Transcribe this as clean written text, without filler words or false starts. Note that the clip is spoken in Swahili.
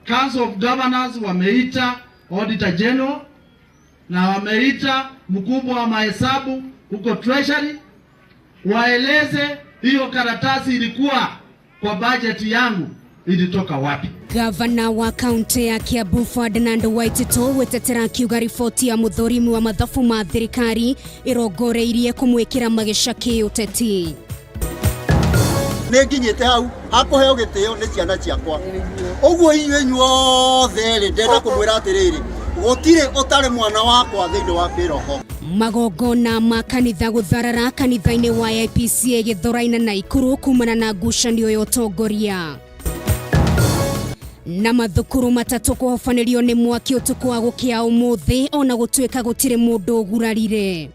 Council of Governors wameita Auditor General na wameita mkubwa wa mahesabu huko Treasury, waeleze hiyo karatasi ilikuwa kwa budget yangu ilitoka wapi. Gavana wa kaunti ya Kiambu Ferdinand Waitito wetetera kiuga riboti ya muthorimi wa mathabu ma thirikari irongoreirie kumwikira magicaki uteti. Neginyete hau hakuheo gitio ni ciana ciakwa uguo inyuothe ri ndenda kumwira atiriri gutire utare mwana wakwa thiini wa kiroho. Magongona ma kanitha gutharara kanitha-ini wa IPCA Githuraina na Ikuru kumana na ngucanio ya utongoria. Na mathukuru matatu kuhofanirio ni mwaki utuku wa gukia umuthi ona gutuika gutire mundu ugurarire.